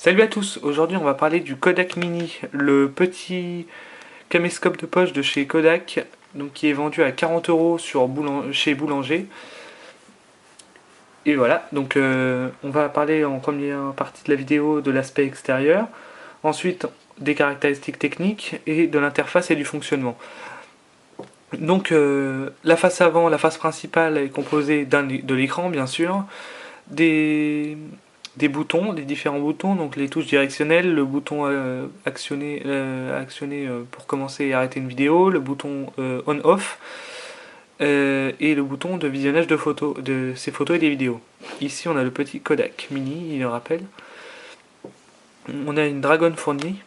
Salut à tous, aujourd'hui on va parler du Kodak Mini, le petit caméscope de poche de chez Kodak, donc qui est vendu à 40 € chez Boulanger. Et voilà, donc on va parler en première partie de la vidéo de l'aspect extérieur, ensuite des caractéristiques techniques et de l'interface et du fonctionnement. Donc la face avant, la face principale est composée de l'écran bien sûr, des, des boutons, des différents boutons, donc les touches directionnelles, le bouton actionner pour commencer et arrêter une vidéo, le bouton on-off et le bouton de visionnage de photos, de ces photos et des vidéos. Ici on a le petit Kodak Mini, il le rappelle. On a une Dragon fournie.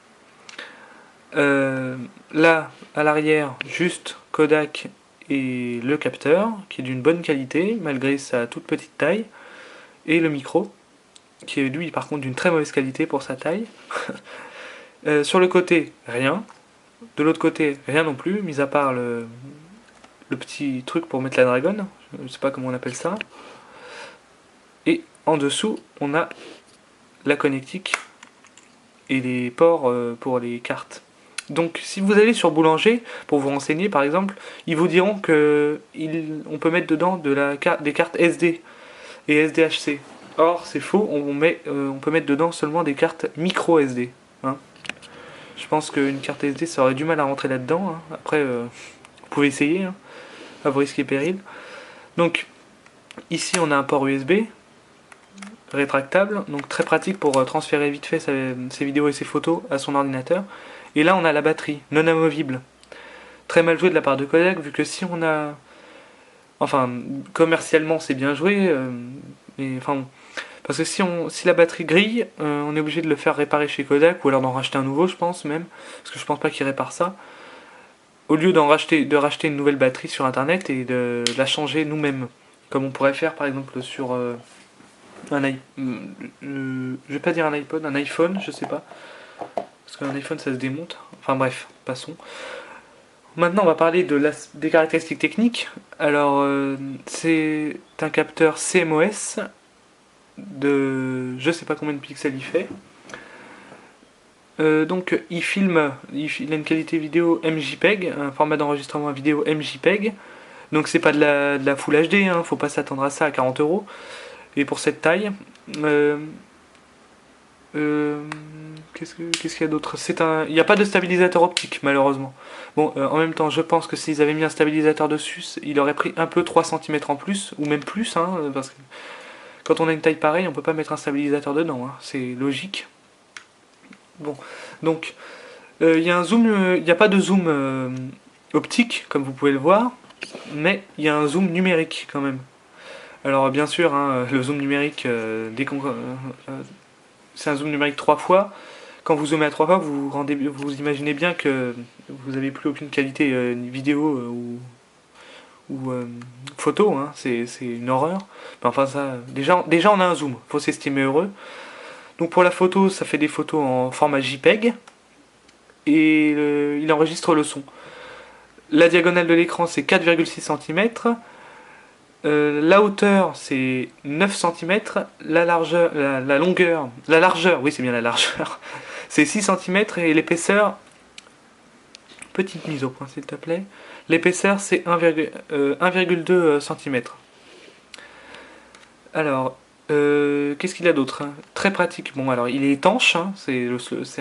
Là, à l'arrière, juste Kodak et le capteur, qui est d'une bonne qualité malgré sa toute petite taille, et le micro, qui est lui par contre d'une très mauvaise qualité pour sa taille. Sur le côté, rien. De l'autre côté, rien non plus, mis à part le petit truc pour mettre la dragonne. Je sais pas comment on appelle ça. Et en dessous, on a la connectique et les ports pour les cartes. Donc si vous allez sur Boulanger pour vous renseigner par exemple, ils vous diront que on peut mettre dedans des cartes SD et SDHC. Or c'est faux, on peut mettre dedans seulement des cartes micro SD. Hein. Je pense qu'une carte SD ça aurait du mal à rentrer là-dedans. Hein. Après, vous pouvez essayer, hein, à vos risques et périls. Donc ici on a un port USB rétractable, donc très pratique pour transférer vite fait ses vidéos et ses photos à son ordinateur. Et là on a la batterie, non amovible. Très mal joué de la part de Kodak, vu que si on a... Enfin, commercialement c'est bien joué, mais enfin bon. Parce que si la batterie grille, on est obligé de le faire réparer chez Kodak, ou alors d'en racheter un nouveau je pense même, parce que je pense pas qu'ils réparent ça. Au lieu de racheter une nouvelle batterie sur internet et de la changer nous-mêmes. Comme on pourrait faire par exemple sur je vais pas dire un iPod, un iPhone, je sais pas. Parce qu'un iPhone ça se démonte. Enfin bref, passons. Maintenant on va parler des caractéristiques techniques. Alors c'est un capteur CMOS de je sais pas combien de pixels il fait. Donc il a une qualité vidéo MJPEG, un format d'enregistrement vidéo MJPEG. Donc c'est pas de la Full HD, hein, faut pas s'attendre à ça à 40 €. Et pour cette taille, euh, qu'est-ce qu'il y a d'autre? Il n'y a pas de stabilisateur optique malheureusement. Bon, en même temps, je pense que s'ils avaient mis un stabilisateur dessus, il aurait pris un peu 3 cm en plus, ou même plus, hein, parce que quand on a une taille pareille, on peut pas mettre un stabilisateur dedans, hein, c'est logique. Bon, donc il y a un zoom, il n'y a pas de zoom optique comme vous pouvez le voir, mais il y a un zoom numérique quand même. Alors bien sûr, hein, le zoom numérique, c'est un zoom numérique 3 fois. Quand vous zoomez à 3 fois, vous imaginez bien que vous n'avez plus aucune qualité vidéo ou photo, hein, c'est une horreur. Mais enfin ça, déjà on a un zoom, faut s'estimer heureux. Donc pour la photo, ça fait des photos en format JPEG et il enregistre le son. La diagonale de l'écran c'est 4,6 cm. La hauteur c'est 9 cm, la largeur, la largeur, oui c'est bien la largeur, c'est 6 cm et l'épaisseur, petite mise au point s'il te plaît, l'épaisseur c'est 1,2 cm. Alors, qu'est-ce qu'il a d'autre, hein? Très pratique, bon alors il est étanche, hein, c'est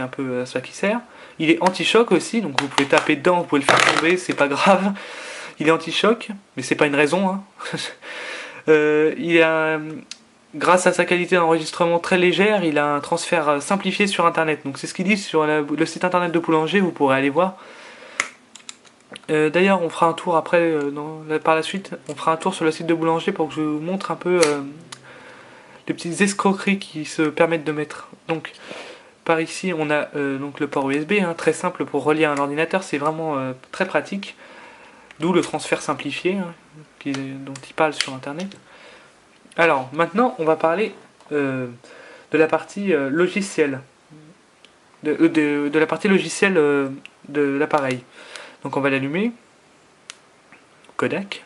un peu à ça qui sert. Il est anti-choc aussi, donc vous pouvez taper dedans, vous pouvez le faire tomber, c'est pas grave. Il est anti-choc, mais c'est pas une raison. Hein. Grâce à sa qualité d'enregistrement très légère, il a un transfert simplifié sur internet. Donc c'est ce qu'il dit sur le site internet de Boulanger, vous pourrez aller voir. D'ailleurs, on fera un tour après, par la suite, on fera un tour sur le site de Boulanger pour que je vous montre un peu les petites escroqueries qui se permettent de mettre. Donc par ici, on a donc le port USB, hein, très simple pour relier à un ordinateur, c'est vraiment très pratique. D'où le transfert simplifié hein, dont il parle sur internet. Alors maintenant on va parler de la partie logicielle. De la partie logicielle de l'appareil. Donc on va l'allumer. Kodak.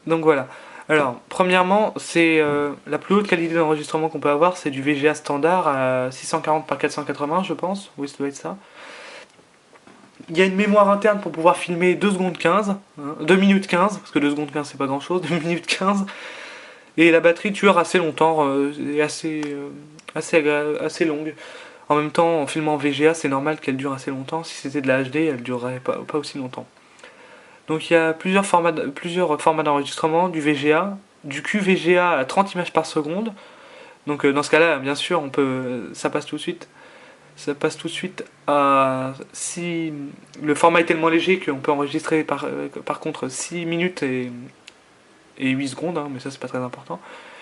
Donc voilà. Alors, premièrement, c'est la plus haute qualité d'enregistrement qu'on peut avoir, c'est du VGA standard à 640 par 480, je pense. Oui, ça doit être ça. Il y a une mémoire interne pour pouvoir filmer 2 secondes 15, hein, 2 minutes 15, parce que 2 secondes 15 c'est pas grand chose, 2 minutes 15. Et la batterie dure assez longtemps, et assez longue. En même temps, en filmant en VGA, c'est normal qu'elle dure assez longtemps. Si c'était de la HD, elle durerait pas aussi longtemps. Donc il y a plusieurs formats d'enregistrement, du VGA, du QVGA à 30 images par seconde. Donc dans ce cas-là, bien sûr, ça passe tout de suite. Ça passe tout de suite à si le format est tellement léger qu'on peut enregistrer par contre 6 minutes et 8 secondes, hein, mais ça c'est pas très important.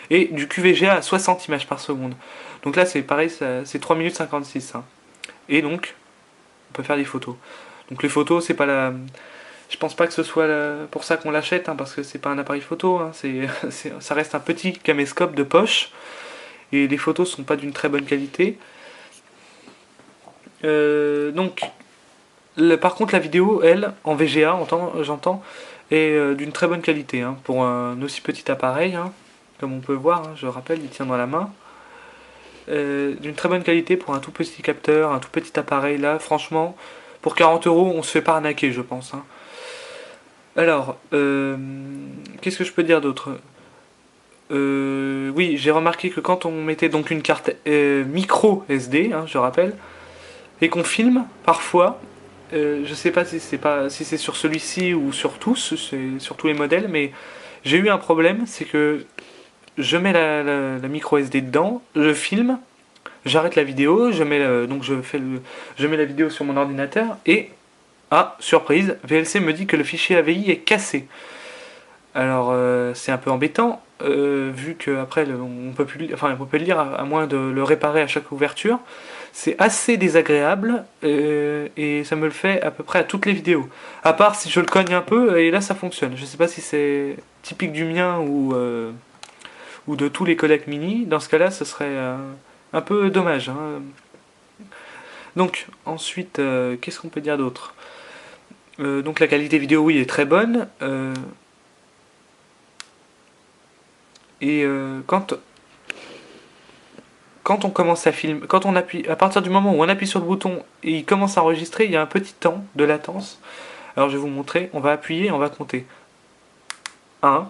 Et du QVGA à 60 images par seconde. Donc là c'est pareil, c'est 3 minutes 56. Hein. Et donc on peut faire des photos. Donc les photos, c'est pas la. Je pense pas que ce soit pour ça qu'on l'achète, hein, parce que c'est pas un appareil photo, hein, ça reste un petit caméscope de poche, et les photos sont pas d'une très bonne qualité. Donc, par contre, la vidéo, elle, en VGA, j'entends, est d'une très bonne qualité, hein, pour un aussi petit appareil, hein, comme on peut voir, hein, je rappelle, il tient dans la main. D'une très bonne qualité pour un tout petit capteur, un tout petit appareil, là, franchement, pour 40 euros, on se fait pas arnaquer, je pense. Hein. Alors, qu'est-ce que je peux dire d'autre? Oui, j'ai remarqué que quand on mettait donc une carte micro SD, hein, je rappelle, et qu'on filme, parfois, je sais pas si c'est sur celui-ci ou sur tous, sur tous les modèles, mais j'ai eu un problème, c'est que je mets la micro SD dedans, je filme, j'arrête la vidéo, donc je mets la vidéo sur mon ordinateur et surprise, VLC me dit que le fichier AVI est cassé. Alors c'est un peu embêtant, vu qu'après on peut le lire à moins de le réparer à chaque ouverture. C'est assez désagréable et ça me le fait à peu près à toutes les vidéos. À part si je le cogne un peu et là ça fonctionne. Je sais pas si c'est typique du mien ou de tous les codecs mini. Dans ce cas-là, ce serait un peu dommage. Hein. Donc ensuite, qu'est-ce qu'on peut dire d'autre? Donc la qualité vidéo, oui, est très bonne. Et quand on commence à filmer, quand on appuie, à partir du moment où on appuie sur le bouton et il commence à enregistrer, il y a un petit temps de latence. Alors je vais vous montrer, on va appuyer et on va compter. 1,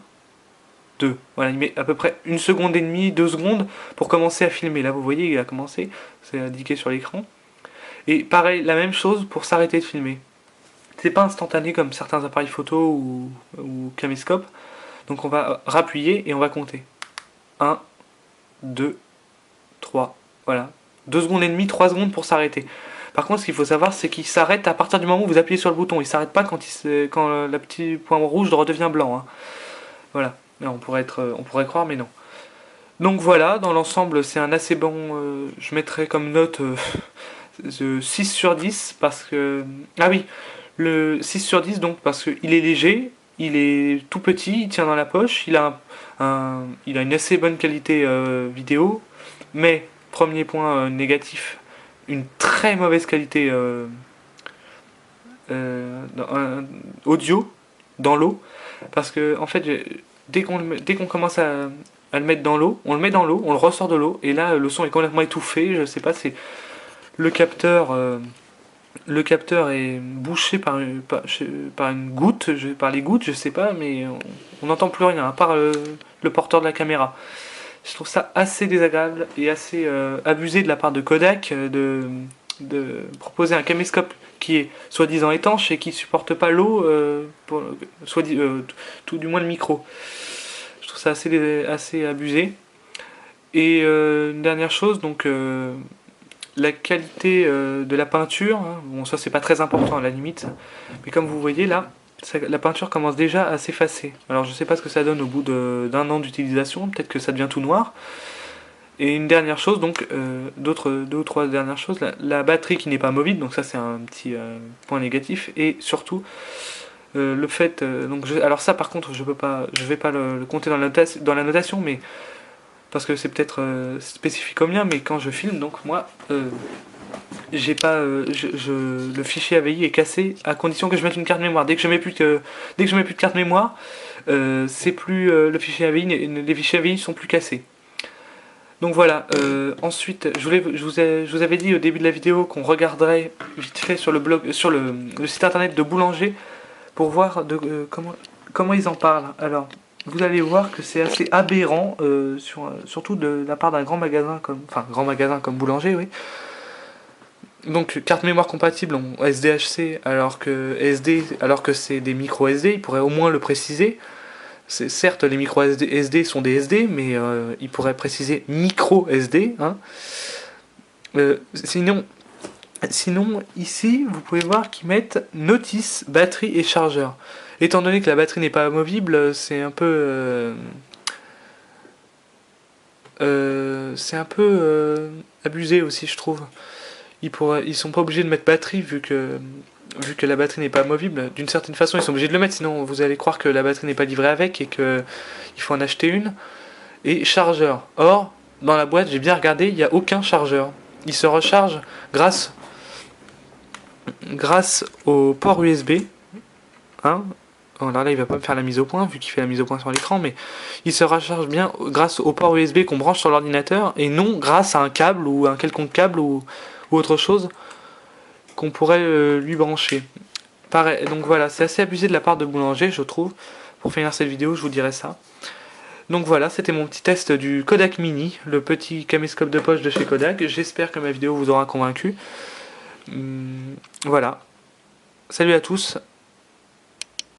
2. Voilà, il met à peu près 1 seconde et demie, 2 secondes pour commencer à filmer. Là vous voyez, il a commencé, c'est indiqué sur l'écran. Et pareil, la même chose pour s'arrêter de filmer. C'est pas instantané comme certains appareils photo ou caméscope. Donc on va rappuyer et on va compter. 1, 2, 3. Voilà. 2 secondes et demie, 3 secondes pour s'arrêter. Par contre, ce qu'il faut savoir, c'est qu'il s'arrête à partir du moment où vous appuyez sur le bouton. Il s'arrête pas quand le petit point rouge redevient blanc. Hein. Voilà. Là, on pourrait croire, mais non. Donc voilà, dans l'ensemble, c'est un assez bon. Je mettrais comme note 6 sur 10 parce que. Ah oui, le 6 sur 10 donc parce qu'il est léger, il est tout petit, il tient dans la poche, il a une assez bonne qualité vidéo, mais premier point négatif, une très mauvaise qualité audio dans l'eau, parce que en fait dès qu'on commence à le mettre dans l'eau, on le met dans l'eau, on le ressort de l'eau, et là le son est complètement étouffé, je sais pas, c'est le capteur. Le capteur est bouché par une goutte, par les gouttes, je sais pas, mais on n'entend plus rien, à part le porteur de la caméra. Je trouve ça assez désagréable et assez abusé de la part de Kodak de proposer un caméscope qui est soi-disant étanche et qui supporte pas l'eau, tout du moins le micro. Je trouve ça assez abusé. Et une dernière chose, donc la qualité de la peinture, hein, bon ça c'est pas très important à la limite, mais comme vous voyez là, la peinture commence déjà à s'effacer. Alors je sais pas ce que ça donne au bout d'un an d'utilisation, peut-être que ça devient tout noir. Et une dernière chose, donc deux ou trois dernières choses, la batterie qui n'est pas mobile, donc ça c'est un petit point négatif, et surtout le fait, alors ça par contre je vais pas le compter dans la notation, mais parce que c'est peut-être spécifique au mien, mais quand je filme, donc moi, j'ai pas, le fichier AVI est cassé à condition que je mette une carte mémoire. Dès que je mets plus de carte mémoire, c'est plus le fichier AVI, les fichiers AVI sont plus cassés. Donc voilà, ensuite je vous avais dit au début de la vidéo qu'on regarderait vite fait sur le blog, sur le site internet de Boulanger pour voir comment ils en parlent. Alors vous allez voir que c'est assez aberrant, surtout de la part d'un grand magasin comme Boulanger, oui. Donc carte mémoire compatible en SDHC alors que c'est des micro SD, ils pourraient au moins le préciser. Certes, les micro SD sont des SD, mais ils pourraient préciser micro SD. Hein. Sinon, ici, vous pouvez voir qu'ils mettent notice, batterie et chargeur. Étant donné que la batterie n'est pas amovible, c'est un peu abusé aussi, je trouve. Ils sont pas obligés de mettre batterie vu que la batterie n'est pas amovible. D'une certaine façon, ils sont obligés de le mettre, sinon vous allez croire que la batterie n'est pas livrée avec et qu'il faut en acheter une. Et chargeur. Or, dans la boîte, j'ai bien regardé, il n'y a aucun chargeur. Il se recharge grâce au port USB. Hein. Alors là, il va pas me faire la mise au point, vu qu'il fait la mise au point sur l'écran, mais il se recharge bien grâce au port USB qu'on branche sur l'ordinateur, et non grâce à un câble ou un quelconque câble ou autre chose qu'on pourrait lui brancher. Pareil, donc voilà, c'est assez abusé de la part de Boulanger, je trouve. Pour finir cette vidéo, je vous dirai ça. Donc voilà, c'était mon petit test du Kodak Mini, le petit caméscope de poche de chez Kodak. J'espère que ma vidéo vous aura convaincu. Voilà. Salut à tous.